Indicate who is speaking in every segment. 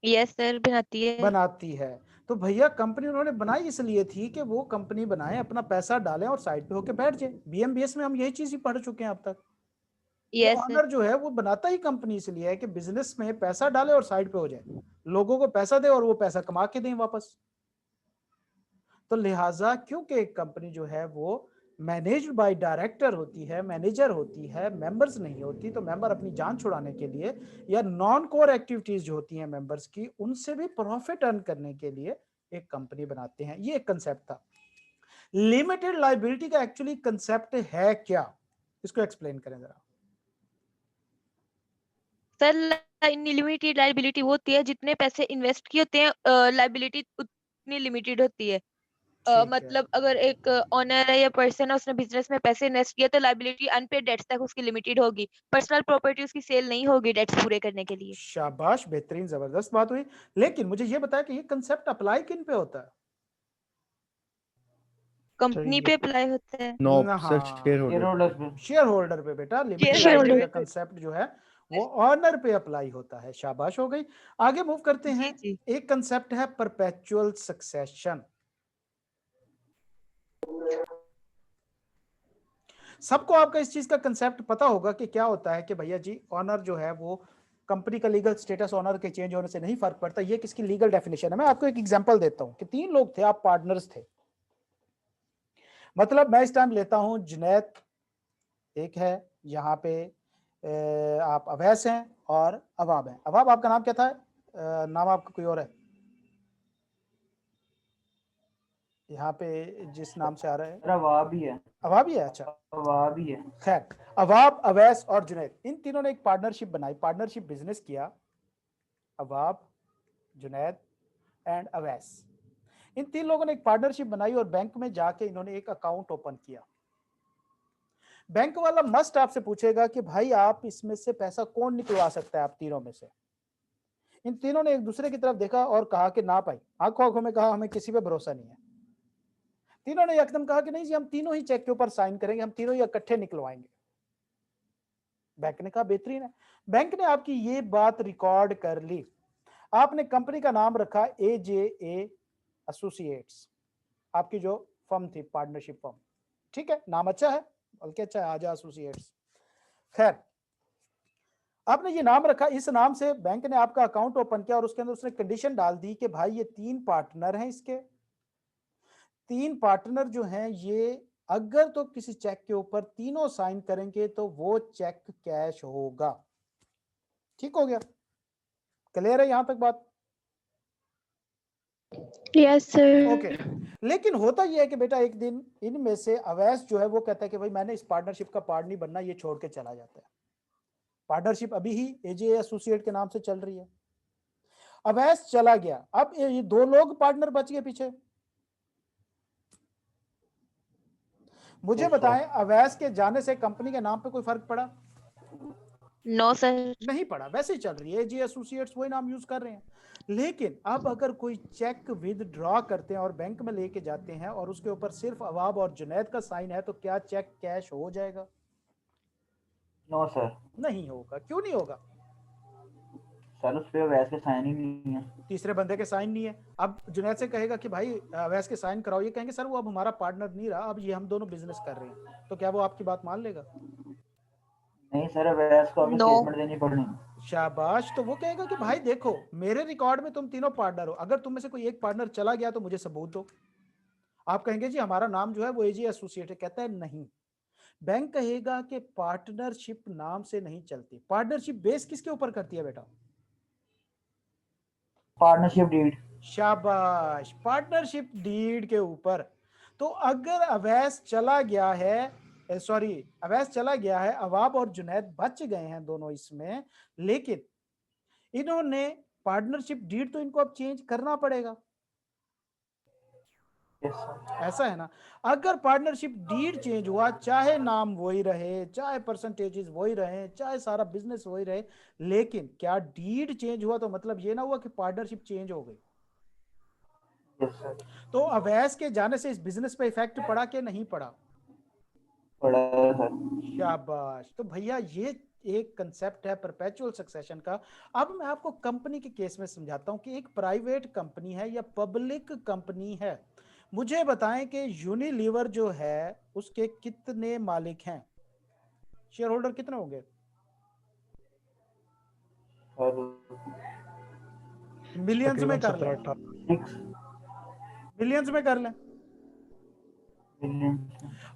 Speaker 1: Yes sir, बनाती है।
Speaker 2: बनाती है। तो भैया कंपनी उन्होंने बनाई इसलिए थी कि वो कंपनी बनाए, अपना पैसा डालें और साइड पे होके बैठ जाए। बीएमबीएस में हम यही चीज ही पढ़ चुके हैं अब तक। ये
Speaker 1: यस सर।
Speaker 2: ऑनर जो है वो बनाता ही कंपनी इसलिए है कि बिजनेस में पैसा डाले और साइड पे हो जाए, लोगों को पैसा दे और वो पैसा कमा के दें वापस। तो लिहाजा क्योंकि एक कंपनी जो है वो मैनेज्ड बाय डायरेक्टर होती है, मैनेजर होती है, मेंबर्स नहीं होती, तो मेंबर अपनी जान छुड़ाने के लिए या नॉन कोर एक्टिविटीज जो होती हैं मेंबर्स की, उनसे भी प्रॉफिट अर्न करने के लिए एक कंपनी बनाते हैं। ये एक कंसेप्ट था। लिमिटेड लायबिलिटी का एक्चुअली कंसेप्ट है क्या, इसको एक्सप्लेन करें जरा।
Speaker 1: सर लिमिटेड लाइबिलिटी वो होती है, जितने पैसे इन्वेस्ट किए होते हैं लाइबिलिटी उतनी लिमिटेड होती है।
Speaker 2: ठीक है,
Speaker 1: मतलब अगर एक ऑनर है या पर्सन है, उसने बिजनेस में पैसे इन्वेस्ट किया, तो लाइबिलिटी अनपेड डेट्स तक उसकी लिमिटेड होगी। पर्सनल प्रॉपर्टी उसकी सेल नहीं होगी डेट्स पूरे करने के लिए।
Speaker 2: शाबाश, बेहतरीन, जबरदस्त बात हुई। लेकिन मुझे ये बताया कि ये कंसेप्ट अप्लाई किन पे होता है।
Speaker 3: सर
Speaker 1: कंपनी
Speaker 3: ये
Speaker 1: पे अप्लाई होता है।
Speaker 3: नो सर
Speaker 2: हाँ,
Speaker 3: शेयर होल्डर।
Speaker 4: शेयर होल्डर्स पे।
Speaker 2: शेयर होल्डर पे बेटा, लिमिटेड
Speaker 1: शेयर
Speaker 2: लायबिलिटी
Speaker 1: होल्डर
Speaker 2: का
Speaker 1: पे।
Speaker 2: कंसेप्ट जो है वो ऑनर पे अप्लाई होता है। शाबाश हो गई। आगे मूव करते
Speaker 1: जी
Speaker 2: हैं।
Speaker 1: जी।
Speaker 2: एक कंसेप्ट है परपेचुअल सक्सेशन। सबको आपका इस चीज का कंसेप्ट पता होगा कि क्या होता है कि भैया जी ऑनर जो है वो कंपनी का लीगल स्टेटस ऑनर के चेंज होने से नहीं फर्क पड़ता। ये किसकी लीगल डेफिनेशन है। मैं आपको एक एग्जांपल देता हूं कि 3 लोग थे, आप पार्टनर्स थे। मतलब मैं इस टाइम लेता हूं जुनैद एक है, यहाँ पे आप अवैस हैं और अवाब हैं। अवाब आपका नाम क्या था? नाम आपका कोई और है यहाँ पे जिस नाम से आ रहा है?
Speaker 4: सर वाह भी है।
Speaker 2: अवाब ही है, अच्छा
Speaker 4: वाह भी है।
Speaker 2: खैर। अवाब, अवैस और जुनैद, इन तीनों ने एक पार्टनरशिप बनाई, पार्टनरशिप बिजनेस किया। अवाब, जुनैद एंड अवैस, इन 3 लोगों ने एक पार्टनरशिप बनाई और बैंक में जाके इन्होंने एक अकाउंट ओपन किया। बैंक वाला मस्ट आपसे पूछेगा कि भाई आप इसमें से पैसा कौन निकलवा सकता है आप तीनों में से। इन तीनों ने एक दूसरे की तरफ देखा और कहा कि ना भाई, आंखों आंखों में कहा हमें किसी पे भरोसा नहीं है। तीनों ने एकदम कहा कि नहीं जी, हम तीनों ही चेक के ऊपर साइन करेंगे, हम तीनों ही इकट्ठे निकलवाएंगे। बैंक ने कहा बेहतरीन है। बैंक ने आपकी ये बात रिकॉर्ड कर ली। आपने कंपनी का नाम रखा AJA एसोसिएट्स, आपकी जो फर्म थी, पार्टनरशिप फर्म। ठीक है, नाम अच्छा है, बल्कि अच्छा है, आजा एसोसिएट्स। खैर, आपने ये नाम रखा, इस नाम से बैंक ने आपका अकाउंट ओपन किया और उसके अंदर उसने कंडीशन डाल दी कि भाई ये 3 पार्टनर हैं, इसके 3 पार्टनर जो हैं ये अगर तो किसी चेक के ऊपर तीनों साइन करेंगे तो वो चेक कैश होगा। ठीक हो गया? क्लियर है यहां तक बात?
Speaker 5: Yes sir.
Speaker 2: ओके। लेकिन होता यह है कि बेटा एक दिन इनमें से अवैस जो है वो कहता है कि भाई मैंने इस पार्टनरशिप का पार्ट नहीं बनना, ये छोड़ के चला जाता है। पार्टनरशिप अभी ही AJA एसोसिएट के नाम से चल रही है। अवैस चला गया, अब ये 2 लोग पार्टनर बच गए पीछे। मुझे बताएं, अवैस के जाने से कंपनी के नाम पे कोई फर्क पड़ा?
Speaker 1: No sir.
Speaker 2: नहीं पड़ा, वैसे ही चल रही है। AJA एसोसिएट्स वही नाम यूज कर रहे हैं। लेकिन अब अगर कोई चेक विदड्रॉ करते हैं और बैंक में लेके जाते हैं और उसके ऊपर सिर्फ अवाब और जुनैद का साइन है, तो क्या चेक कैश हो जाएगा?
Speaker 4: No sir.
Speaker 2: नहीं होगा। क्यों नहीं होगा?
Speaker 4: सर उस पर वैसे साइन ही नहीं है।
Speaker 2: तीसरे बंदे के साइन नहीं है। अब जुनैद से कहेगा कि भाई अवैस के साइन कराओ, ये कहेंगे सर वो अब हमारा पार्टनर नहीं रहा, अब ये हम दोनों बिजनेस कर रहे हैं, तो क्या वो आपकी बात मान लेगा?
Speaker 4: नहीं सर, वैसे को आपको
Speaker 1: नो।
Speaker 4: स्टेटमेंट देनी पड़नी।
Speaker 2: शाबाश। तो वो कहेगा कि भाई देखो मेरे रिकॉर्ड में तुम तीनों पार्टनर हो, अगर तुम में से कोई एक पार्टनर चला गया तो मुझे सबूत दो। आप कहेंगे जी हमारा नाम जो है वो AJA एसोसिएट है, कहता है नहीं। बैंक कहेगा कि पार्टनरशिप नाम से नहीं चलती। पार्टनरशिप बेस किसके ऊपर करती है बेटा?
Speaker 4: Partnership deed.
Speaker 2: शाबाश, पार्टनरशिप डीड के ऊपर। तो अगर अवैस चला गया है, सॉरी, अवैस चला गया है, अवाब और जुनैद बच गए हैं दोनों इसमें, लेकिन इन्होंने पार्टनरशिप डीड तो इनको अब चेंज करना पड़ेगा। ऐसा है ना? अगर पार्टनरशिप डीड चेंज हुआ, चाहे नाम वही रहे, चाहे परसेंटेजेस वही रहे, चाहे सारा बिजनेस वही रहे, लेकिन क्या डीड चेंज हुआ तो मतलब ये ना हुआ कि पार्टनरशिप चेंज हो गई। तो अवैस के जाने से इस बिजनेस पे इफेक्ट पड़ा कि नहीं पड़ा?
Speaker 4: पड़ा है सर।
Speaker 2: शाबाश। तो भैया ये एक कंसेप्ट है परपेचुअल सक्सेशन का। अब मैं आपको कंपनी के केस में समझाता हूं कि एक प्राइवेट कंपनी है या पब्लिक कंपनी है। मुझे बताएं कि यूनिलीवर जो है उसके कितने मालिक हैं, शेयर होल्डर कितने होंगे?
Speaker 4: सर
Speaker 2: मिलियंस में
Speaker 3: तकरीबन
Speaker 2: कर लें,
Speaker 3: 17-18।
Speaker 4: 6
Speaker 2: मिलियंस में कर लें।
Speaker 4: बिलियन।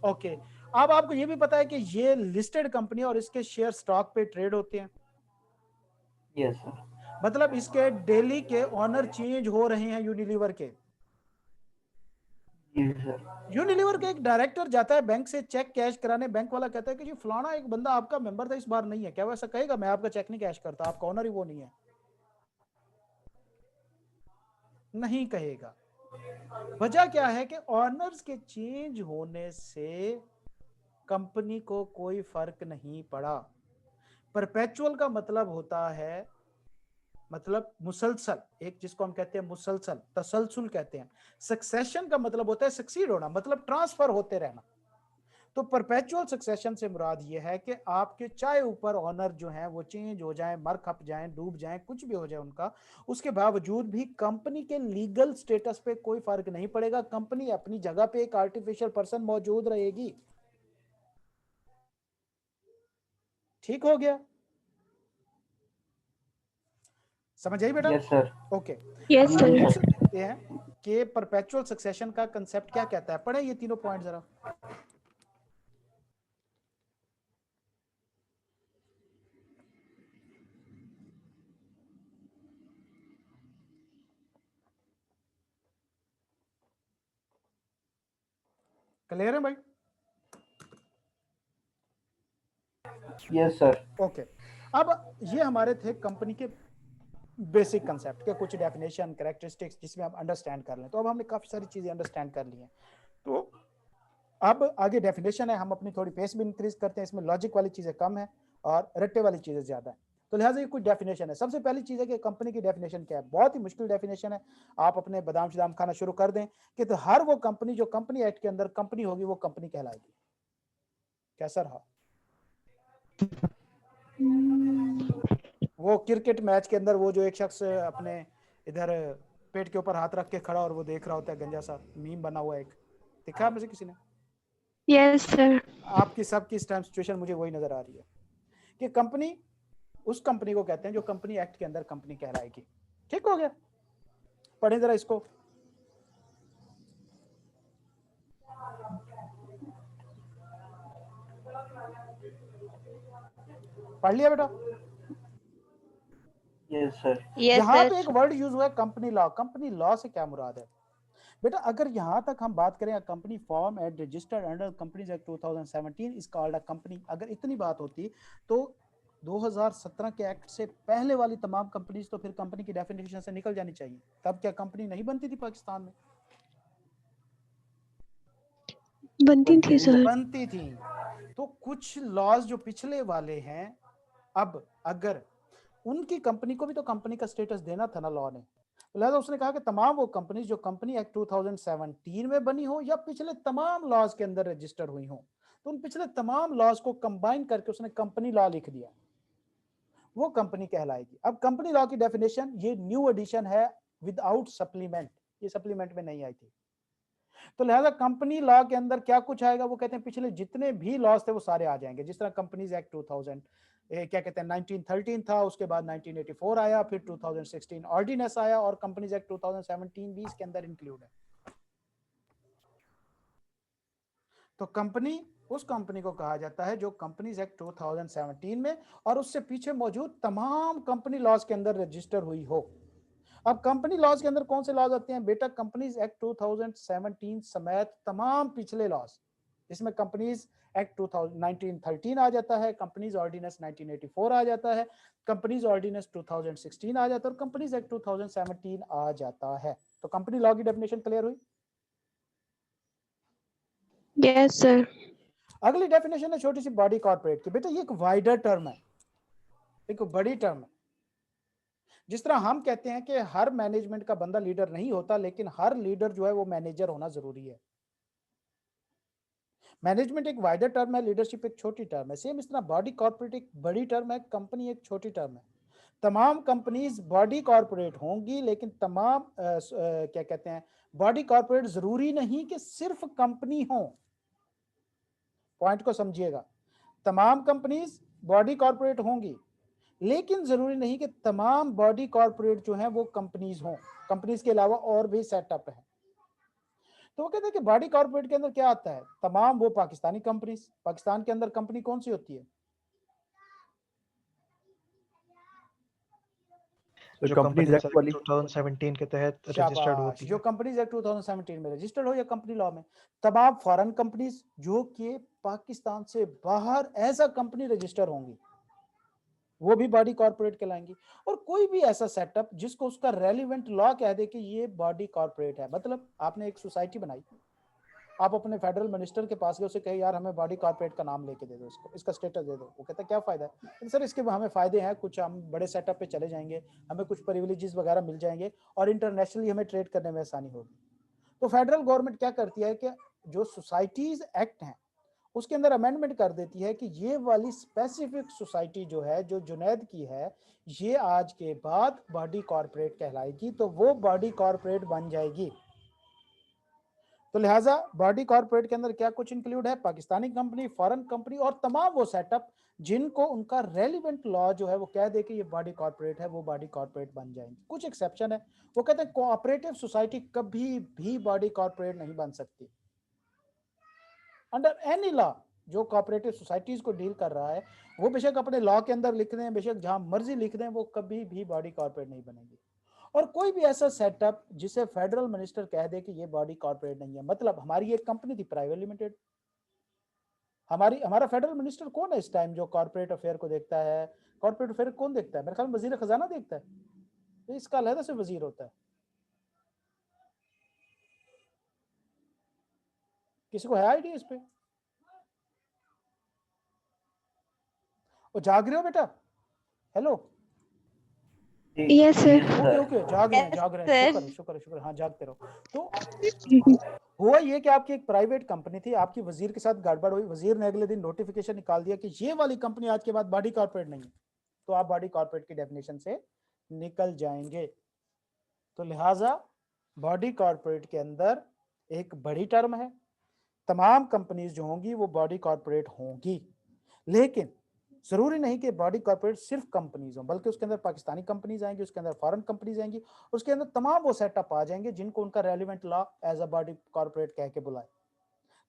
Speaker 2: ओके, अब आपको ये भी पता है कि ये लिस्टेड कंपनी और इसके शेयर स्टॉक पे ट्रेड होते हैं,
Speaker 4: यस सर।
Speaker 2: मतलब इसके डेली के ऑनर चेंज हो रहे हैं यूनिलीवर के।
Speaker 4: जी सर।
Speaker 2: यूनिलीवर का एक डायरेक्टर जाता है बैंक से चेक कैश कराने, बैंक वाला कहता है कि जी फलाना एक बंदा आपका मेंबर था इस बार नहीं है, क्या वो ऐसा कहेगा? मैं आपका चेक नहीं कैश करता, आपका ऑनर ही वो नहीं है, नहीं कहेगा। वजह क्या है कि ऑनर्स के चेंज होने से कंपनी को कोई फर्क नहीं पड़ा। परपेचुअल का मतलब होता है, मतलब मुसलसल, एक जिसको हम कहते हैं मुसलसल, तसलसल कहते हैं। सक्सेशन का मतलब होता है सक्सीड होना, मतलब ट्रांसफर होते रहना। तो परपेचुअल सक्सेशन से मुराद ये है कि आपके चाहे ऊपर ऑनर जो हैं वो चेंज हो जाएं, मर खप जाएं, डूब जाएं, कुछ भी हो जाए उनका, उसके बावजूद भी कंपनी के लीगल स्टेटस पे कोई फर्क नहीं पड़ेगा। कंपनी अपनी जगह पे एक आर्टिफिशियल पर्सन मौजूद रहेगी। ठीक हो गया? समझ आई बेटा?
Speaker 4: Yes sir.
Speaker 2: ओके,
Speaker 1: यस
Speaker 2: अब
Speaker 1: सर।
Speaker 2: नेक्स्ट देखते हैं कि परपेचुअल सक्सेशन का कंसेप्ट क्या कहता है। पढ़े ये तीनों पॉइंट जरा। क्लियर है भाई?
Speaker 4: Yes sir.
Speaker 2: ओके, अब ये हमारे थे कंपनी के बेसिक कंसेप्ट के कुछ डेफिनेशन, कैरेक्टरिस्टिक्स जिसमें आप अंडरस्टैंड कर लें। तो अब हमने काफी सारी चीजें अंडरस्टैंड कर ली हैं। तो अब आगे डेफिनेशन है, हम अपनी थोड़ी पेस भी इंक्रीज करते हैं, इसमें लॉजिक वाली चीजें कम है और रट्टे वाली चीजें ज्यादा है। तो लिहाजा ये कुछ डेफिनेशन है। सबसे पहली चीज है कि कंपनी की डेफिनेशन क्या है। बहुत ही मुश्किल डेफिनेशन है, आप अपने बादाम शादाम खाना शुरू कर दें कि तो हर वो कंपनी जो कंपनी एक्ट के अंदर कंपनी होगी वो कंपनी कहलाएगी। कैसा रहा? वो क्रिकेट मैच के अंदर वो जो एक शख्स अपने इधर पेट के ऊपर हाथ रख के खड़ा और वो देख रहा होता है, गंजा सा मीम बना हुआ, एक दिखा है मुझे किसी ने?
Speaker 1: Yes sir.
Speaker 2: आपकी सबकी इस टाइम सिचुएशन मुझे वही नजर आ रही है कि कंपनी उस कंपनी को कहते हैं जो कंपनी एक्ट के अंदर कंपनी कहलाएगी। ठीक हो गया? पढ़े जरा इसको। पढ़ लिया बेटा?
Speaker 4: Yes sir.
Speaker 1: यस
Speaker 2: यहाँ पे
Speaker 1: सर।
Speaker 2: एक वर्ड यूज हुआ है कंपनी लॉ। कंपनी लॉ से क्या मुराद है बेटा? अगर यहाँ तक हम बात करें company form and registered under companies act 2017 is called a company, अगर इतनी बात होती तो 2017 के एक्ट से पहले वाली तमाम कंपनीज तो फिर कंपनी की डेफिनेशन से निकल जानी चाहिए। तब क्या कंपनी नहीं बनती थी पाकिस्तान में?
Speaker 1: बनती थी सर।
Speaker 2: बनती थी। तो कुछ लॉज जो पिछले वाले हैं, अब अगर उनकी कंपनी को भी तो कंपनी का स्टेटस देना था ना लॉ ने, लिहाजा उसने कहा कि तमाम वो कंपनीज जो कंपनी एक्ट 2017 में बनी हो या पिछले तमाम लॉज के अंदर रजिस्टर हुई हो, तो उन पिछले तमाम लॉज को कंबाइन करके उसने कंपनी लॉ लिख दिया, वो कंपनी कहलाएगी। अब कंपनी लॉ की डेफिनेशन ये न्यू एडिशन है विदाउट सप्लीमेंट, ये सप्लीमेंट में नहीं आई थी। तो लिहाजा कंपनी लॉ के अंदर क्या कुछ आएगा, वो कहते हैं पिछले जितने भी लॉज थे वो सारे आ जाएंगे। जिस तरह कंपनीज एक्ट 2000 क्या कहते हैं 1913 था, उसके बाद 1984 आया, फिर 2016 ऑर्डिनेंस आया और कंपनीज एक्ट 2017 भी इसके अंदर इंक्लूड है। तो कंपनी उस कंपनी को कहा जाता है जो कंपनीज एक्ट 2017 में और उससे पीछे मौजूद तमाम कंपनी लॉज के अंदर रजिस्टर हुई हो। अब कंपनी लॉज के अंदर कौन से लॉज आते हैं बेटा? कंपनीज एक्ट 2017 समेत तमाम पिछले लॉज, इसमें कंपनीज एक्ट 1913 आ जाता है, कंपनीज ऑर्डिनेंस 1984 आ जाता है, कंपनीज ऑर्डिनेंस 2016 आ जाता है और कंपनीज एक्ट 2017 आ जाता है। तो कंपनी लॉ की डेफिनेशन क्लियर हुई?
Speaker 1: Yes sir.
Speaker 2: अगली डेफिनेशन है छोटी सी बॉडी कॉर्पोरेट की। बेटा ये एक वाइडर टर्म है, एक बड़ी टर्म है। जिस तरह हम कहते हैं कि हर मैनेजमेंट का बंदा लीडर नहीं होता, लेकिन हर लीडर जो है वो मैनेजर होना जरूरी है। मैनेजमेंट एक वाइडर टर्म है, लीडरशिप एक छोटी टर्म है। सेम इस तरह बॉडी कॉर्पोरेट एक बड़ी टर्म है, कंपनी एक छोटी टर्म है। तमाम कंपनीज बॉडी कॉर्पोरेट होंगी, लेकिन तमाम क्या कहते हैं, बॉडी कॉर्पोरेट जरूरी नहीं कि सिर्फ कंपनी हो। पॉइंट को समझिएगा, तमाम कंपनीज बॉडी कॉर्पोरेट होंगी, लेकिन जरूरी नहीं कि तमाम बॉडी कॉर्पोरेट जो है वो कंपनीज हों। कंपनीज के अलावा और भी सेटअप है। तो वो कहते हैं कि बॉडी कॉर्पोरेट के अंदर क्या आता है, तमाम वो पाकिस्तानी कंपनीज। पाकिस्तान के अंदर कंपनी कौन सी होती है?
Speaker 3: जो कंपनीज एक्ट वाली 2017 के तहत रजिस्टर्ड होती
Speaker 2: जो
Speaker 3: है।
Speaker 2: कंपनीज एक्ट 2017 में रजिस्टर्ड हो या कंपनी लॉ में। तमाम फॉरेन कंपनीज जो कि पाकिस्तान से बाहर एज अ कंपनी रजिस्टर होंगी, वो भी बॉडी कॉर्पोरेट कहलाएंगी। और कोई भी ऐसा सेटअप जिसको उसका रेलिवेंट लॉ कह दे कि ये बॉडी कॉर्पोरेट है। मतलब आपने एक सोसाइटी बनाई, आप अपने फेडरल मिनिस्टर के पास गए, उसे कहे यार हमें बॉडी कॉर्पोरेट का नाम लेके दे दो, इसको इसका स्टेटस दे दो। वो कहता है क्या फायदा है? सर इसके हमें फायदे हैं कुछ, हम बड़े सेटअप पे चले जाएंगे, हमें कुछ प्रिविलेजेस वगैरह मिल जाएंगे और इंटरनेशनली हमें ट्रेड करने में आसानी होगी। तो फेडरल गवर्नमेंट क्या करती है कि जो सोसाइटीज एक्ट है उसके अंदर अमेंडमेंट कर देती है कि ये वाली स्पेसिफिक सोसाइटी जो है, जो जुनैद की है, ये आज के बाद बॉडी कॉर्पोरेट कहलाएगी, तो वो बॉडी कॉर्पोरेट बन जाएगी। तो लिहाजा बॉडी कॉर्पोरेट के अंदर क्या कुछ इंक्लूड है? पाकिस्तानी कंपनी, फॉरेन कंपनी और तमाम वो सेटअप जिनको उनका रेलिवेंट लॉ जो है वो कह दे कि ये बॉडी कॉर्पोरेट है, वो बॉडी कॉर्पोरेट बन जाएंगे। कुछ एक्सेप्शन है, वो कहते हैं कोऑपरेटिव सोसाइटी कभी भी बॉडी कॉर्पोरेट नहीं बन सकती अंडर एनी लॉ। जो कोऑपरेटिव सोसाइटीज को डील कर रहा है वो बेशक अपने लॉ के अंदर लिख दें, बेशक जहां मर्जी लिख दें, वो कभी भी बॉडी कॉर्पोरेट नहीं बनेगी। और कोई भी ऐसा सेटअप जिसे फेडरल मिनिस्टर कह दे कि ये बॉडी कॉर्पोरेट नहीं है, मतलब हमारी एक कंपनी थी प्राइवेट लिमिटेड, हमारा फेडरल मिनिस्टर कौन है इस टाइम जो कॉर्पोरेट अफेयर को देखता है? कॉर्पोरेट अफेयर कौन देखता है? मेरे ख्याल में वजीर खजाना देखता है, तो इसका अलग से वजीर होता है। किसी को है आइडिया इस पे? वो जाग रहे हो बेटा? Hello,
Speaker 1: yes sir.
Speaker 2: Okay okay, जाग रहे हैं,
Speaker 1: यस
Speaker 2: जाग रहे हैं,
Speaker 1: सर।
Speaker 2: शुक्र है शुक्र है शुक्र है, हाँ जागते रहो। तो हुआ ये कि आपकी एक प्राइवेट कंपनी थी, आपकी वजीर के साथ गड़बड़ हुई, वजीर ने अगले दिन नोटिफिकेशन निकाल दिया कि ये वाली कंपनी आज के बाद बॉडी कॉर्पोरेट नहीं है, तो आप बॉडी कॉर्पोरेट की डेफिनेशन से निकल जाएंगे। तो लिहाजा बॉडी कॉर्पोरेट के अंदर एक बड़ी टर्म है, तमाम कंपनीज जो होंगी वो बॉडी कॉर्पोरेट होंगी, लेकिन जरूरी नहीं कि बॉडी कॉर्पोरेट सिर्फ कंपनीज हो, बल्कि उसके अंदर पाकिस्तानी कंपनीज आएंगी, उसके अंदर फॉरेन कंपनीज आएंगी, उसके अंदर तमाम वो सेटअप आ जाएंगे जिनको उनका relevant law as a body corporate कह के बुलाए।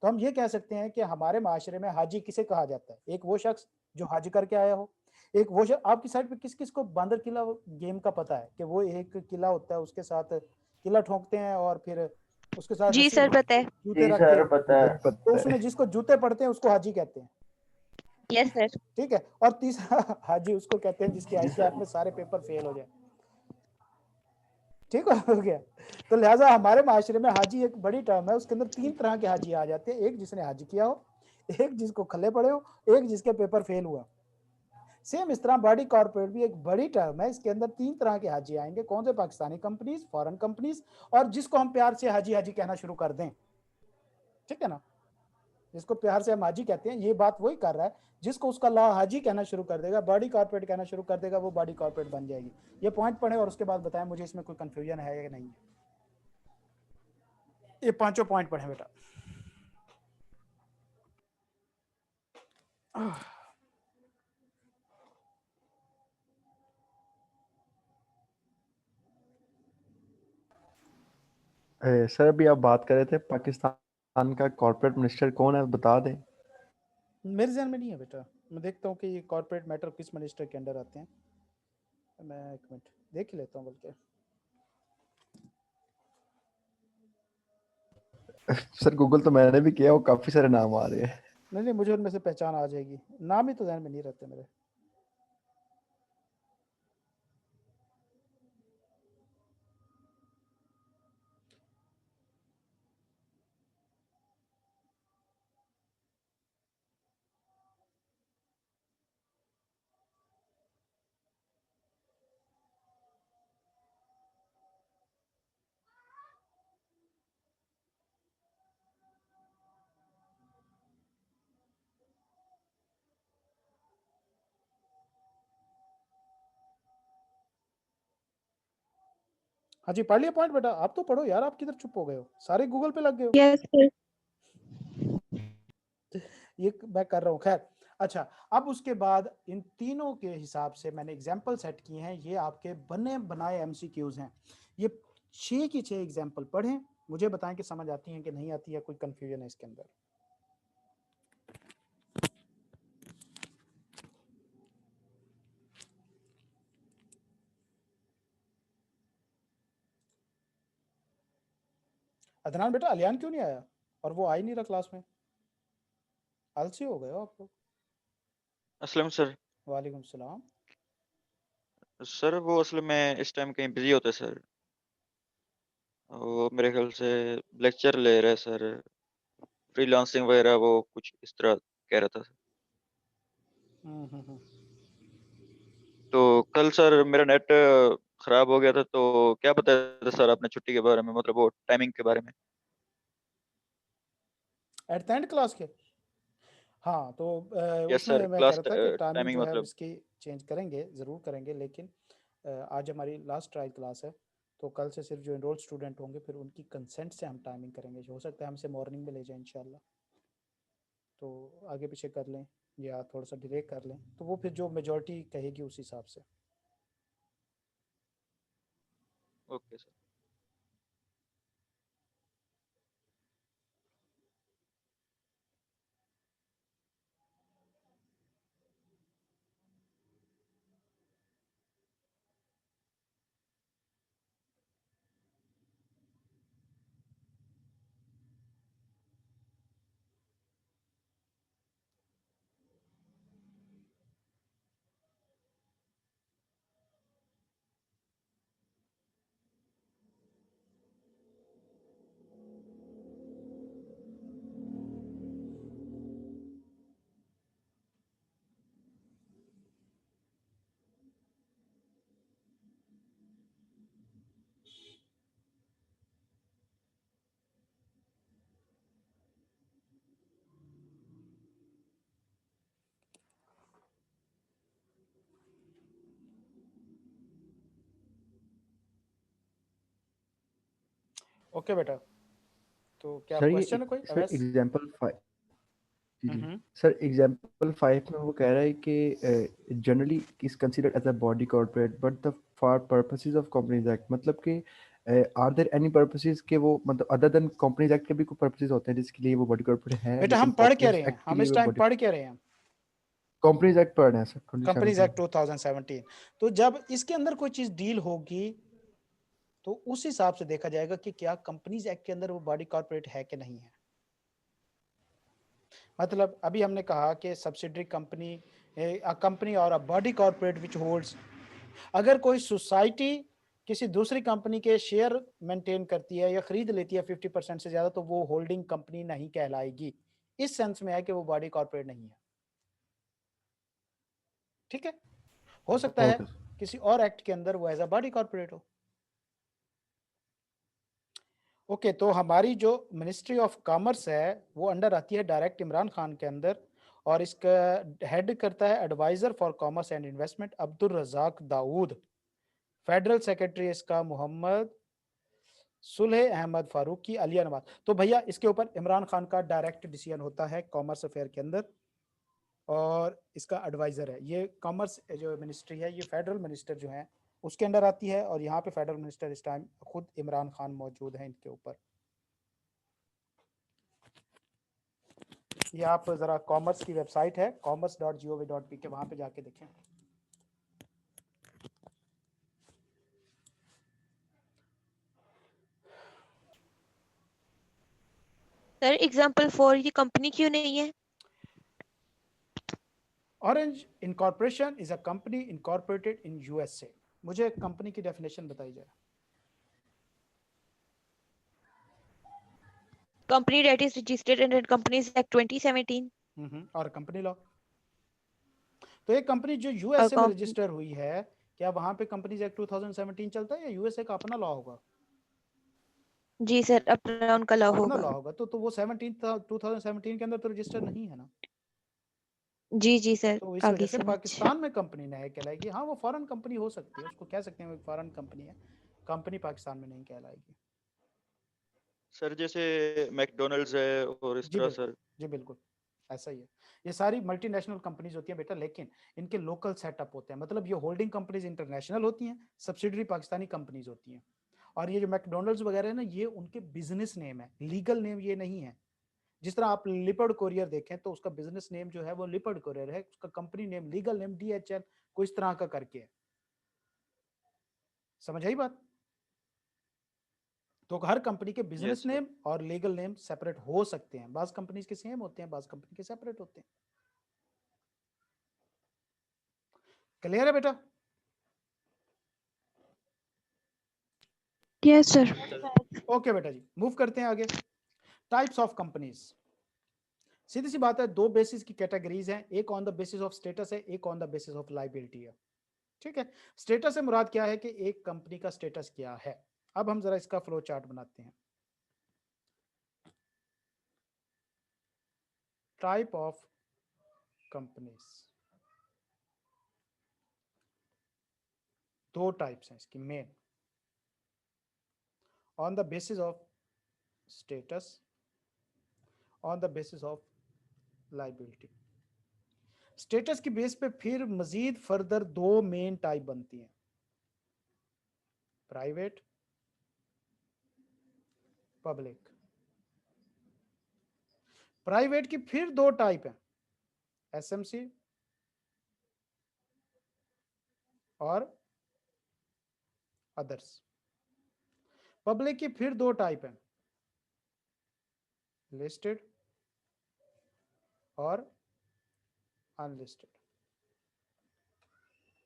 Speaker 2: तो हम ये कह सकते हैं कि हमारे माशरे में हाजी किसे कहा जाता है? एक वो शख्स जो हाजी करके आया हो, एक वो शख्स, आपकी साइड पे किस किस को बांदर किला गेम का पता है कि वो एक किला होता है, उसके साथ किला ठोकते हैं और फिर उसके साथ
Speaker 1: जी सर पता है।
Speaker 2: जूते
Speaker 4: जी
Speaker 2: रख
Speaker 4: सर
Speaker 2: के,
Speaker 4: पता है।
Speaker 2: तो उसमें जिसको जूते पड़ते हैं उसको हाजी कहते हैं,
Speaker 1: यस सर।
Speaker 2: ठीक है। और तीसरा हाजी उसको कहते हैं जिसके ICAP में सारे पेपर फेल हो जाए, ठीक हो गया। तो लिहाजा हमारे माशरे में हाजी एक बड़ी टर्म है, उसके अंदर 3 तरह के हाजी आ जाते हैं, एक जिसने हाजी किया हो, एक जिसको खले पड़े हो, एक जिसके पेपर फेल हुआ। सेम इस तरह बॉडी कॉर्पोरेट भी एक बड़ी टर्म है, इसके अंदर 3 तरह के हाजी आएंगे। कौन से? पाकिस्तानी कंपनीज, फॉरेन कंपनीज, और जिसको हम प्यार से हाजी हाजी कहना शुरू कर दें, ठीक है ना? जिसको प्यार से हम हाजी कहते हैं, ये बात वही कर रहा है जिसको उसका लॉ हाजी कहना शुरू कर देगा, बॉडी कॉर्पोरेट कहना शुरू कर देगा, वो बॉडी कॉर्पोरेट बन जाएगी। ये पॉइंट पढ़े और उसके बाद बताएं मुझे इसमें कोई कंफ्यूजन है या नहीं है। ये 5 पॉइंट पढ़े बेटा।
Speaker 5: सर अभी आप बात कर रहे थे पाकिस्तान का कॉर्पोरेट मिनिस्टर कौन है, बता दें।
Speaker 2: मेरे ध्यान में नहीं है बेटा, मैं देखता हूँ कि ये कॉर्पोरेट मैटर किस मिनिस्टर के अंडर आते हैं। मैं एक मिनट देख ही लेता हूँ बल्कि।
Speaker 5: सर गूगल तो मैंने भी किया, वो काफी सारे नाम आ रहे हैं।
Speaker 2: नहीं नहीं, मुझे उनमें से पहचान आ जाएगी, नाम ही तो ध्यान में नहीं रहते मेरे। हाँ जी, पढ़ लिया पॉइंट बेटा? आप तो पढ़ो यार, आप किधर चुप हो गए हो? सारे गूगल पे लग गए हो।
Speaker 1: Yes sir.
Speaker 2: ये मैं कर रहा हूँ। खैर, अच्छा, अब उसके बाद इन तीनों के हिसाब से मैंने एग्जाम्पल सेट किए हैं। ये आपके बने बनाए एमसीक्यूज हैं। ये 6 की 6 एग्जाम्पल पढ़ें, मुझे बताएं कि समझ आती है कि नहीं आती है, कोई कंफ्यूजन है इसके अंदर। अदनान बेटा, अलियान क्यों नहीं आया? और वो आ ही नहीं रहा क्लास में, आलसी हो गए हो आप लोग।
Speaker 6: असलम सर।
Speaker 2: वालेकुम सलाम।
Speaker 6: सर वो असल में इस टाइम कहीं बिजी होते सर, वो मेरे ख्याल से लेक्चर ले रहे सर, फ्रीलांसिंग वगैरह वो कुछ इस तरह कह रहा था।
Speaker 2: हम्म।
Speaker 6: तो कल सर मेरा नेट खराब हो गया था, तो क्या बताया था सर आपने छुट्टी के बारे में, मतलब वो टाइमिंग के बारे में?
Speaker 2: एट द एंड क्लास के, हाँ तो
Speaker 6: यस
Speaker 2: उसमें
Speaker 6: सर,
Speaker 2: मैं कह
Speaker 6: क्लास
Speaker 2: रहा था कि टाइमिंग
Speaker 6: टाइमिंग
Speaker 2: जो है
Speaker 6: मतलब।
Speaker 2: इसकी चेंज करेंगे, ज़रूर करेंगे, लेकिन आज हमारी लास्ट ट्रायल क्लास है, तो कल से सिर्फ जो एनरोल्ड स्टूडेंट होंगे फिर उनकी कंसेंट से हम टाइमिंग करेंगे। जो हो सकता है हमसे मॉर्निंग में ले जाएं इंशाल्लाह, तो आगे पीछे कर लें या थोड़ा सा डिले कर लें, तो वो फिर जो मेजॉरिटी कहेगी उस हिसाब से।
Speaker 6: Okay sir.
Speaker 2: ओके बेटा, तो क्या
Speaker 5: सर ये
Speaker 2: क्वेश्चन है कोई
Speaker 5: सर
Speaker 2: अवैस?
Speaker 5: एग्जाम्पल 5, जी जी
Speaker 2: हम्म।
Speaker 5: सर, एग्जाम्पल 5 में वो कह रहा है कि generally is considered as a body corporate but the for purposes of companies act, मतलब कि आर देयर एनी पर्पसेस के वो, मतलब अदर देन कंपनीज एक्ट के भी कोई पर्पसेस होते हैं जिसके लिए वो बॉडी कॉर्पोरेट है,
Speaker 2: बेटा हम
Speaker 5: लेकिन
Speaker 2: पढ़ क्या
Speaker 5: कंपनीज
Speaker 2: रहे हैं?
Speaker 5: एक्ट के
Speaker 2: हम
Speaker 5: लिए
Speaker 2: इस
Speaker 5: वो
Speaker 2: टाइम
Speaker 5: बॉडी,
Speaker 2: पढ़ क्या रहे हैं?
Speaker 5: कंपनीज एक्ट पढ़ रहे हैं सर
Speaker 2: कंपनीज
Speaker 5: 2017।
Speaker 2: एक्ट 2017। तो जब इसके अंदर कोई चीज डील होगी तो उस हिसाब से देखा जाएगा कि क्या कंपनीज एक्ट के अंदर वो बॉडी कॉर्पोरेट है कि नहीं है। मतलब अभी हमने कहा कि सब्सिडरी कंपनी, कंपनी और अ बॉडी कॉर्पोरेट विच होल्ड्स, अगर कोई सोसाइटी किसी दूसरी कंपनी के शेयर मेंटेन करती है या खरीद लेती है 50% से ज्यादा, तो वो होल्डिंग कंपनी नहीं कहलाएगी। इस सेंस में है कि वो बॉडी कॉर्पोरेट नहीं है। ठीक है, हो सकता है
Speaker 5: ओके
Speaker 2: किसी और एक्ट के अंदर वो एज अ बॉडी कॉर्पोरेट हो। ओके, तो हमारी जो मिनिस्ट्री ऑफ कॉमर्स है वो अंडर आती है डायरेक्ट इमरान खान के अंदर, और इसका हेड करता है adviser for commerce and investment Abdul Razak Dawood. Federal secretary इसका मोहम्मद सुलह अहमद फारूकी अलिया नवाज। तो भैया इसके ऊपर इमरान खान का डायरेक्ट डिसीजन होता है कॉमर्स अफेयर के अंदर, और इसका एडवाइजर है। ये कॉमर्स जो मिनिस्ट्री है ये फेडरल मिनिस्टर जो है उसके अंडर आती है, और यहाँ पे फेडरल मिनिस्टर इस टाइम खुद इमरान खान मौजूद हैं इनके ऊपर। ये आप जरा कॉमर्स की वेबसाइट है commerce.gov.pk, वहां पे जाके देखें।
Speaker 1: सर एग्जाम्पल 4 ये कंपनी क्यों नहीं है?
Speaker 2: Orange incorporation is a company incorporated in USA. मुझे कंपनी की डेफिनेशन बताई जाए।
Speaker 1: Company that is registered under companies act 2017।
Speaker 2: और कंपनी लॉ, तो एक कंपनी जो
Speaker 1: और
Speaker 2: यूएसए में रजिस्टर हुई है, क्या वहां पे कंपनीज एक्ट 2017 चलता है या यूएसए का अपना लॉ होगा?
Speaker 1: जी सर, अपना उनका लॉ
Speaker 2: अपना
Speaker 1: होगा।
Speaker 2: लॉ होगा, तो वो 2017 के अंदर तो रजिस्टर नहीं है ना।
Speaker 1: जी जी सर,
Speaker 2: तो इस वजह
Speaker 1: आगे
Speaker 2: से
Speaker 1: समझ।
Speaker 2: पाकिस्तान में कंपनी नहीं कहलाएगी। हाँ, वो फॉरेन कंपनी हो सकती है, उसको कह सकते हैं वो फॉरेन कंपनी है, कंपनी पाकिस्तान में नहीं कहलाएगी।
Speaker 6: सर जैसे मैकडोनल्ड्स है और इस
Speaker 2: जी
Speaker 6: तरह
Speaker 2: बिल्कुल,
Speaker 6: सर।
Speaker 2: जी बिल्कुल, ऐसा ही है। ये सारी मल्टीनेशनल कंपनीज होती हैं बेटा, लेकिन इनके लोकल सेटअप होते हैं। मतलब ये होल्डिंग कंपनीज इंटरनेशनल होती हैं, सब्सिडरी पाकिस्तानी कंपनीज होती हैं। और ये जो मैकडोनल्ड्स वगैरह है ना, ये उनके बिजनेस नेम है, लीगल नेम ये नहीं है। जिस तरह आप लिपर्ड कोरियर देखें तो उसका बिजनेस नेम जो है वो लिपर्ड कोरियर है, उसका company name, legal name DHL कोई इस तरह का करके है। समझ आई बात? तो हर कंपनी के बिजनेस
Speaker 6: यस सर।
Speaker 2: नेम और लीगल नेम सेपरेट हो सकते हैं। बाज कंपनीज के सेम होते हैं, बाज कंपनी के सेपरेट होते हैं। क्लियर है बेटा?
Speaker 1: Yes sir.
Speaker 2: ओके बेटा जी, मूव करते हैं आगे। टाइप्स ऑफ कंपनीज, सीधी सी बात है, दो बेसिस की कैटेगरीज हैं, एक on the basis of status है, एक on the basis of liability है। ठीक है, स्टेटस से मुराद क्या है कि एक कंपनी का स्टेटस क्या है। अब हम जरा इसका फ्लो चार्ट बनाते हैं। टाइप ऑफ कंपनीज, दो टाइप्स हैं इसकी main, on the basis of status, on the basis of liability. Status की बेस पे फिर मजीद फर्दर दो मेन टाइप बनती हैं, प्राइवेट, पब्लिक। प्राइवेट की फिर दो टाइप हैं, SMC और अदर्स। पब्लिक की फिर दो टाइप हैं, लिस्टेड और अनलिस्टेड।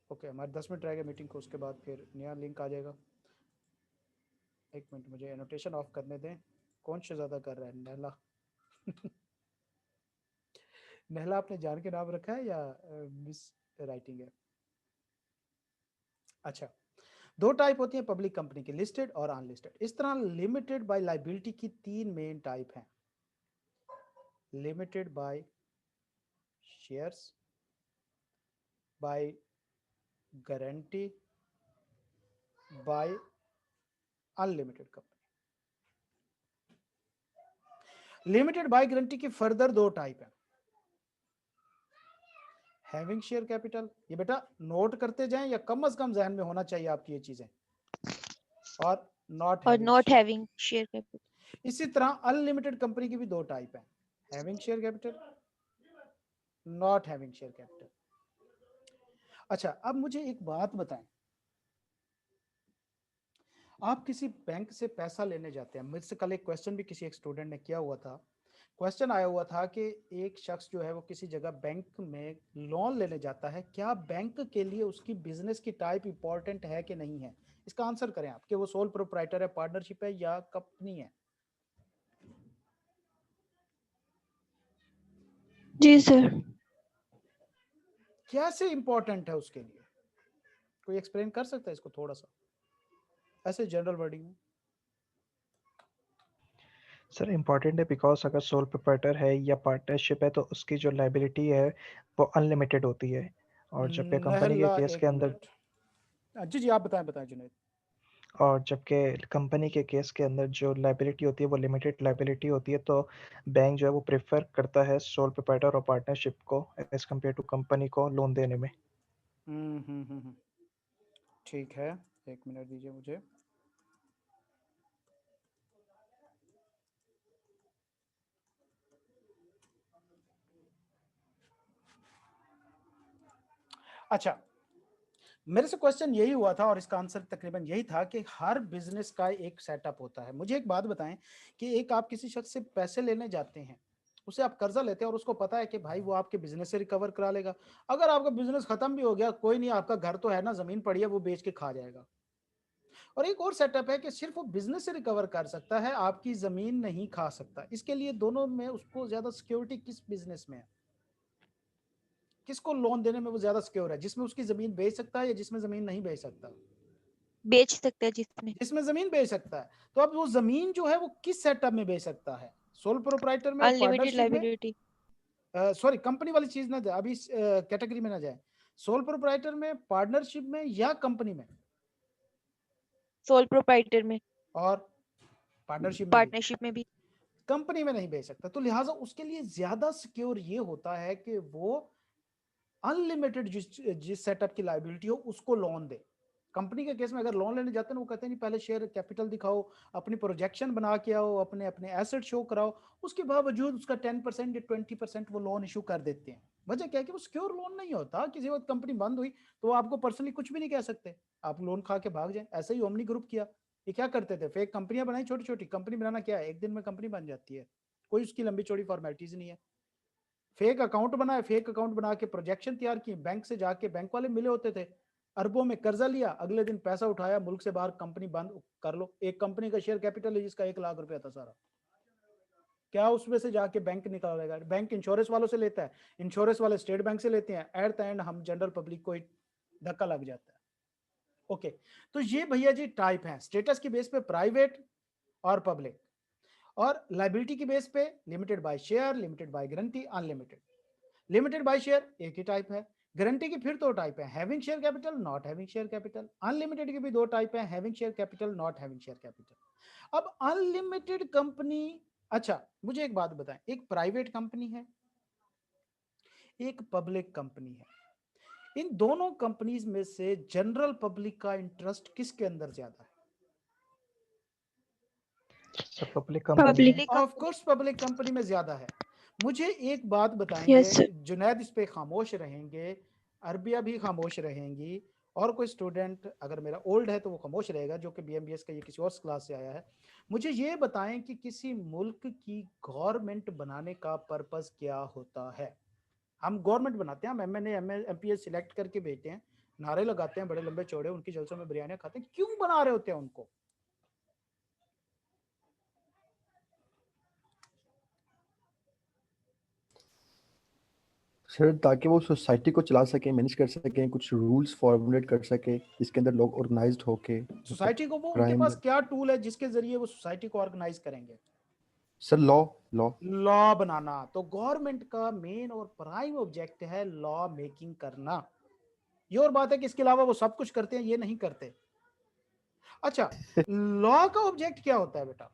Speaker 2: ओके, हमारे 10 मिनट रह गए मीटिंग को, उसके बाद फिर नया लिंक आ जाएगा। एक मिनट, मुझे एनोटेशन ऑफ करने दें। कौन शहजादा कर रहा है? नहला। नहला आपने जान के नाम रखा है या मिस राइटिंग है? अच्छा, दो टाइप होती है पब्लिक कंपनी की, लिस्टेड और अनलिस्टेड। इस तरह लिमिटेड बाय लाइबिलिटी की तीन मेन टाइप हैं, limited by shares, by guarantee, by unlimited company. Limited by guarantee की फर्दर दो टाइप है, हैविंग शेयर कैपिटल, ये बेटा नोट करते जाएं या कम से कम जहन में होना चाहिए आपकी ये चीजें, और नॉट
Speaker 1: और
Speaker 2: having
Speaker 1: not
Speaker 2: share.
Speaker 1: Having share capital.
Speaker 2: इसी तरह अनलिमिटेड कंपनी की भी दो टाइप है, having share capital, not having share capital. अच्छा, अब मुझे एक बात बताएं, आप किसी बैंक से पैसा लेने जाते हैं, मुझसे कल एक क्वेश्चन भी किसी एक स्टूडेंट ने किया हुआ था। क्वेश्चन आया हुआ था कि एक शख्स जो है वो किसी जगह बैंक में लोन लेने जाता है, क्या बैंक के लिए उसकी बिजनेस की टाइप इंपॉर्टेंट है कि नहीं है? इसका आंसर करें आप, कि वो सोल प्रोप्राइटर है, पार्टनरशिप है या कंपनी है।
Speaker 1: जी सर।
Speaker 2: कैसे इंपॉर्टेंट है उसके लिए? कोई एक्सप्लेन कर सकता है इसको थोड़ा सा, ऐसे जनरल वर्डिंग में?
Speaker 3: सर इम्पॉर्टेंट है बिकॉज अगर सोल प्रोप्राइटर है या पार्टनरशिप है तो उसकी जो लाइबिलिटी है वो अनलिमिटेड होती है, और जबकि कंपनी के
Speaker 2: नहला,
Speaker 3: केस के
Speaker 2: एक
Speaker 3: अंदर
Speaker 2: मिनट। जी जी, आप बताएं बताएं जुनैद।
Speaker 3: और जबकि कंपनी के केस के अंदर जो लाइबिलिटी होती है वो लिमिटेड लाइबिलिटी होती है, तो बैंक जो है वो प्रेफर करता है सोल प्रोप्राइटर और पार्टनरशिप को एज कम्पेयर टू कंपनी को लोन देने में।
Speaker 2: ठीक है, एक मिनट दीजिए मुझे। अच्छा, मेरे से क्वेश्चन यही हुआ था और इसका आंसर तकरीबन यही था कि हर बिजनेस का एक सेटअप होता है। मुझे एक बात बताएं कि एक आप किसी शख्स से पैसे लेने जाते हैं, उसे आप कर्जा लेते हैं और उसको पता है कि भाई वो आपके बिजनेस से रिकवर करा लेगा। अगर आपका बिजनेस खत्म भी हो गया, कोई नहीं, आपका घर तो है ना, जमीन पड़ी है, वो बेच के खा जाएगा। और एक और सेटअप है कि सिर्फ वो बिजनेस से रिकवर कर सकता है, आपकी जमीन नहीं खा सकता। इसके लिए दोनों में उसको ज्यादा सिक्योरिटी किस बिजनेस में है? किसको लोन देने में वो ज्यादा सिक्योर है, जिसमें उसकी जमीन बेच सकता है या जिसमें जमीन नहीं बेच सकता?
Speaker 1: बेच सकते हैं जिसमें।
Speaker 2: जिसमें जमीन बेच सकता है। तो अब वो जमीन जो है वो किस सेटअप में बेच सकता है? सोल प्रोप्राइटर में,
Speaker 1: अनलिमिटेड
Speaker 2: पार्टनरशिप में?
Speaker 1: लाइबिलिटी।
Speaker 2: सॉरी, कंपनी वाली चीज ना जाए, अभी इस कैटेगरी में ना जाए। सोल प्रोप्राइटर में, पार्टनरशिप में या कंपनी में?
Speaker 1: सोल प्रोप्राइटर में,
Speaker 2: और पार्टनरशिप में भी।
Speaker 1: पार्टनरशिप में भी।
Speaker 2: कंपनी में नहीं बेच सकता, तो लिहाजा उसके लिए ज्यादा सिक्योर ये होता है कि वो अनलिमिटेड जिस सेटअप की लायबिलिटी हो उसको लोन दे। कंपनी के केस में अगर लोन लेने जाते हैं वो कहते हैं नहीं, पहले शेयर कैपिटल दिखाओ, अपनी प्रोजेक्शन बना के आओ, अपने अपने एसेट शो कराओ, उसके बावजूद उसका 10% या 20% वो लोन इशू कर देते हैं। वजह क्या है कि वो सिक्योर लोन नहीं होता। किसी वक्त कंपनी बंद हुई तो वो आपको पर्सनली कुछ भी नहीं कह सकते, आप लोन खा के भाग जाए। ऐसे ही ओमनी ग्रुप किया, ये क्या करते थे, फेक कंपनियां बनाई, छोटी छोटी कंपनी बनाना क्या है, एक दिन में कंपनी बन जाती है, कोई उसकी लंबी चौड़ी फॉर्मेलिटीज नहीं है। फेक अकाउंट बनाए, फेक अकाउंट बना के प्रोजेक्शन तैयार की, बैंक से जाके बैंक वाले मिले होते थे, अरबों में कर्जा लिया, अगले दिन पैसा उठाया, मुल्क से बाहर, कंपनी बंद कर लो। एक कंपनी का शेयर कैपिटल है जिसका 1 लाख रुपया था सारा, क्या उसमें से जाके बैंक निकालेगा? बैंक इंश्योरेंस वालों से लेता है, इंश्योरेंस वाले स्टेट बैंक से लेते हैं, एट द एंड हम जनरल पब्लिक को धक्का लग जाता है। ओके, तो ये भैया जी टाइप है स्टेटस की बेस पे, प्राइवेट और पब्लिक। और लाइबिलिटी की बेस पे limited by share, limited by guarantee, unlimited. Limited by share एक ही टाइप है, गारंटी की फिर दो टाइप है, having share capital, not having share capital. Unlimited की भी दो टाइप है, having share capital, not having share capital. अब अनलिमिटेड कंपनी, अच्छा मुझे एक बात बताएं, एक प्राइवेट कंपनी है, एक पब्लिक कंपनी है, इन दोनों कंपनीज में से जनरल पब्लिक का इंटरेस्ट किसके अंदर ज्यादा है?
Speaker 3: Sir public company
Speaker 1: public
Speaker 2: of course public company में ज्यादा है। मुझे एक बात बताएंगे,
Speaker 1: यस सर।
Speaker 2: जुनैद इस पे खामोश रहेंगे, अरबिया भी खामोश रहेंगी, और कोई स्टूडेंट अगर मेरा ओल्ड है तो वो खामोश रहेगा, जो कि बीएमबीएस का ये किसी और क्लास से आया है। मुझे ये बताएं कि किसी मुल्क की गवर्नमेंट बनाने का पर्पस क्या होता है? हम गवर्नमेंट बनाते हैं, हम एमएनए एमपीएस सिलेक्ट करके भेजते हैं, नारे लगाते हैं बड़े लंबे चौड़े, उनकी जलसों में बिरयानियां खाते हैं, क्यों बना रहे होते हैं उनको?
Speaker 5: सर ताकि वो सोसाइटी को चला सकें, मैनेज कर सकें, कुछ रूल्स फॉर्मुलेट कर सकें जिसके अंदर लोग ऑर्गेनाइज्ड होके
Speaker 2: सोसाइटी को वो, उनके
Speaker 5: क्राइम।
Speaker 2: पास क्या टूल है जिसके जरिए वो सोसाइटी को ऑर्गेनाइज करेंगे?
Speaker 5: सर लॉ लॉ
Speaker 2: लॉ बनाना। तो गवर्नमेंट का मेन और प्राइम ऑब्जेक्ट है लॉ मेकिंग करना। ये और बात है कि इसके अलावा वो सब कुछ करते हैं, ये नहीं करते। अच्छा, लॉ का ऑब्जेक्ट क्या होता है बेटा?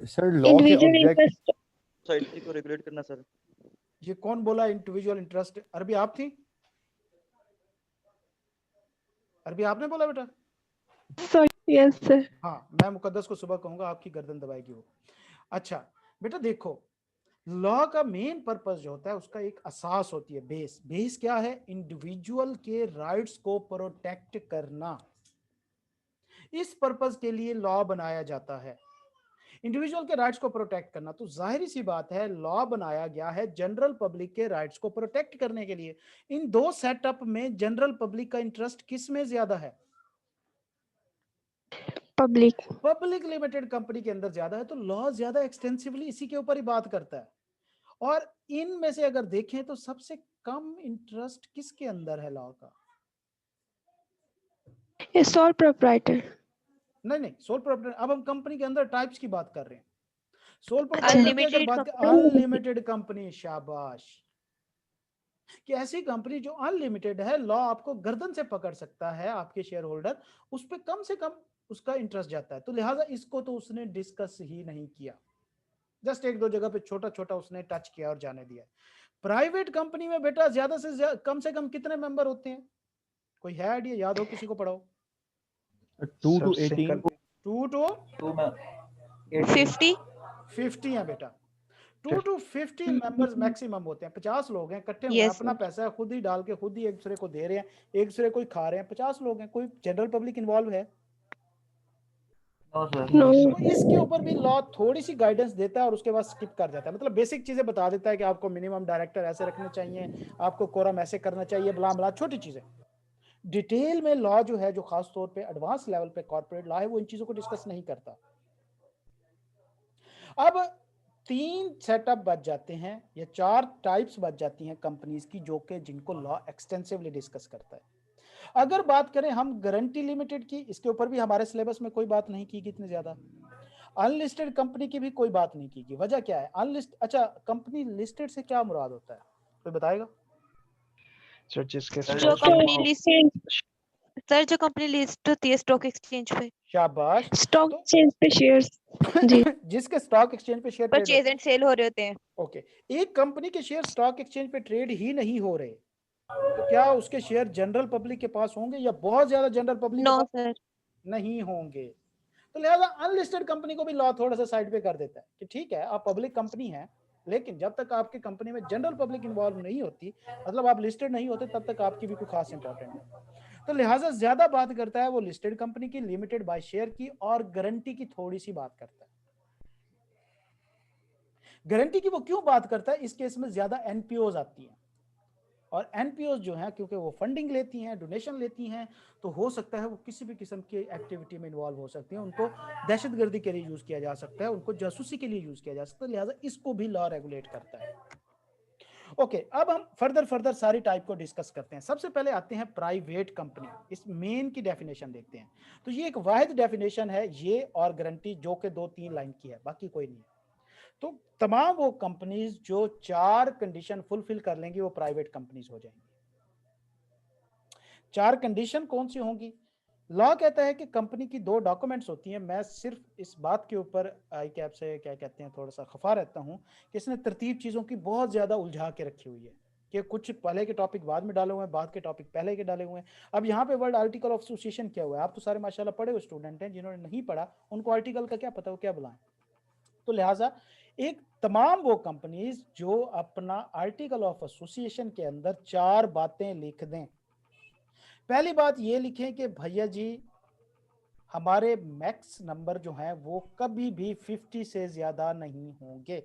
Speaker 5: सर लॉ के
Speaker 1: इंडिविजुअल
Speaker 5: ऑब्जेक्ट
Speaker 1: इंटरेस्ट।
Speaker 6: सोसाइटी को रेगुलेट करना सर।
Speaker 2: ये कौन बोला इंडिविजुअल इंटरेस्ट? अरबी आप थी? अरबी आपने बोला बेटा?
Speaker 1: Sorry yes sir.
Speaker 2: हाँ, मैं मुकद्दस को सुबह कहूंगा, आपकी गर्दन दबाएगी वो। अच्छा बेटा देखो, लॉ का मेन पर्पस जो होता है उसका एक असास होती है, बेस। बेस क्या है? इंडिविजुअल के राइट्स को प्रोटेक्ट करना। इस पर्पस के लिए लॉ बनाया जाता है, इंडिविजुअल के राइट्स को प्रोटेक्ट करना। तो जाहिर सी बात है लॉ बनाया गया है जनरल पब्लिक के राइट्स को प्रोटेक्ट करने के लिए। इन दो सेटअप में जनरल पब्लिक का इंटरेस्ट किस में ज्यादा है?
Speaker 1: पब्लिक।
Speaker 2: पब्लिक लिमिटेड कंपनी के अंदर ज्यादा है। तो लॉ ज्यादा एक्सटेंसिवली इसी के ऊपर ही बात करता है। और इनमें से अगर देखें तो सबसे कम इंटरेस्ट किसके अंदर है लॉ का?
Speaker 1: ये सोल प्रोप्राइटर।
Speaker 2: नहीं, सोल प्रोप्राइटर। अब हम कंपनी के अंदर टाइप्स की बात कर रहे हैं। सोल प्रोप्राइटर की अगर
Speaker 1: अनलिमिटेड
Speaker 2: बात, अनलिमिटेड कंपनी, शाबाश, कि ऐसी कंपनी जो अनलिमिटेड है, लॉ आपको गर्दन से पकड़ सकता है, आपके शेयर होल्डर, उस पर कम से कम उसका इंटरेस्ट जाता है। तो लिहाजा इसको तो उसने डिस्कस ही नहीं किया, जस्ट एक दो जगह पे छोटा छोटा उसने टच किया और जाने दिया। प्राइवेट कंपनी में बेटा ज्यादा से कम कितने मेंबर होते हैं? कोई है आइडिया? याद हो किसी को? पढ़ाओ।
Speaker 5: 2
Speaker 3: sir
Speaker 5: to
Speaker 3: single
Speaker 5: 18
Speaker 2: 2 to
Speaker 4: two में
Speaker 1: 50।
Speaker 2: 50 है बेटा। 2 to 15 मेंबर्स मैक्सिमम होते हैं। 50 लोग हैं, इकट्ठे हुए हैं,
Speaker 1: यस
Speaker 2: अपना
Speaker 1: सर।
Speaker 2: पैसा है खुद ही डाल के खुद ही एक दूसरे को दे रहे हैं, एक दूसरे को ही खा रहे हैं। 50 लोग हैं, कोई जनरल पब्लिक इन्वॉल्व है?
Speaker 4: No sir.
Speaker 1: नो।
Speaker 2: तो इसके ऊपर भी लॉ थोड़ी सी गाइडेंस देता है और उसके बाद स्किप कर जाता है। मतलब बेसिक चीजें बता देता है कि आपको मिनिमम डायरेक्टर ऐसे रखने चाहिए, आपको कोरम ऐसे करना चाहिए, बला बला, छोटी चीजें। डिटेल में लॉ जो है, जो खास तौर पे एडवांस लेवल पे कॉर्पोरेट लॉ है, वो इन चीजों को डिस्कस नहीं करता। अब 3 सेटअप बच जाते हैं या 4 टाइप्स बच जाती हैं कंपनीज की, जो कि जिनको लॉ एक्सटेंसिवली डिस्कस करता है। अगर बात करें हम गारंटी लिमिटेड की, इसके ऊपर भी हमारे सिलेबस में कोई बात नहीं की इतनी ज्यादा। अनलिस्टेड कंपनी की भी कोई बात नहीं की। वजह क्या है? अच्छा, कंपनी लिस्टेड से क्या मुराद होता है, कोई बताएगा?
Speaker 3: सर जिसके
Speaker 4: सर,
Speaker 1: जो
Speaker 3: stock जो
Speaker 1: कंपनी
Speaker 3: वो
Speaker 1: लिस्ट सर जो कंपनी लिस्ट होती है स्टॉक एक्सचेंज पे
Speaker 2: शाबाश।
Speaker 7: स्टॉक
Speaker 2: तो
Speaker 7: एक्सचेंज पे शेयर्स जी
Speaker 2: जिसके स्टॉक एक्सचेंज पे share trade
Speaker 1: purchase and sale हो रहे होते हैं।
Speaker 2: ओके, एक कंपनी के शेयर स्टॉक एक्सचेंज पे ट्रेड ही नहीं हो रहे, तो क्या उसके शेयर जनरल पब्लिक के पास होंगे या बहुत ज्यादा जनरल पब्लिक के
Speaker 1: नो
Speaker 2: पास
Speaker 1: सर।
Speaker 2: नहीं होंगे? तो लिहाजा अनलिस्टेड कंपनी को भी लॉ थोड़ा सा साइड पे कर देता है कि ठीक है आप पब्लिक कंपनी है, लेकिन जब तक आपकी कंपनी में जनरल पब्लिक इन्वॉल्व नहीं होती, मतलब आप लिस्टेड नहीं होते, तब तक आपकी भी कोई खास इंपॉर्टेंट नहीं। तो लिहाजा ज्यादा बात करता है वो लिस्टेड कंपनी की, लिमिटेड बाय शेयर की, और गारंटी की थोड़ी सी बात करता है। गारंटी की वो क्यों बात करता है? इस केस में ज्यादा एनपीओज आती हैं, और एनपीओज जो है क्योंकि वो फंडिंग लेती हैं, डोनेशन लेती हैं, तो हो सकता है वो किसी भी किस्म की एक्टिविटी में इन्वॉल्व हो सकती हैं, उनको दहशतगर्दी के लिए यूज किया जा सकता है, उनको जासूसी के लिए यूज किया जा सकता है, लिहाजा इसको भी लॉ रेगुलेट करता है। ओके, अब हम फर्दर सारी टाइप को डिस्कस करते हैं। सबसे पहले आते हैं प्राइवेट कंपनी, इस मेन की डेफिनेशन देखते हैं। तो ये एक वाहिद डेफिनेशन है, ये और गारंटी, जो कि 2-3 लाइन की है, बाकी कोई नहीं है। तो तमाम वो कंपनीज जो 4 कंडीशन फुलफिल कर लेंगी वो प्राइवेट कंपनीज हो जाएंगी। 4 कंडीशन कौन सी होंगी? लॉ कहता है कि कंपनी की 2 डॉक्यूमेंट्स होती हैं। मैं सिर्फ इस बात के ऊपर आई कैप से क्या कहते हैं थोड़ा सा खफा रहता हूं कि इसने तरतीब चीज़ों की बहुत ज़्यादा उलझा के रखी हुई है कि कुछ पहले के टॉपिक बाद में डाले हुए हैं, बाद के टॉपिक पहले के डाले हुए हैं। अब यहाँ पे वर्ल्ड आर्टिकल ऑफ एसोसिएशन क्या हुआ है? आप तो सारे माशाल्लाह पढ़े हुए स्टूडेंट हैं, जिन्होंने नहीं पढ़ा उनको आर्टिकल का क्या पता, वो क्या बुलाएं। तो लिहाजा एक तमाम वो कंपनीज जो अपना आर्टिकल ऑफ एसोसिएशन के अंदर 4 बातें लिख दें। पहली बात ये लिखें कि भैया जी हमारे मैक्स नंबर जो हैं वो कभी भी 50 से ज्यादा नहीं होंगे।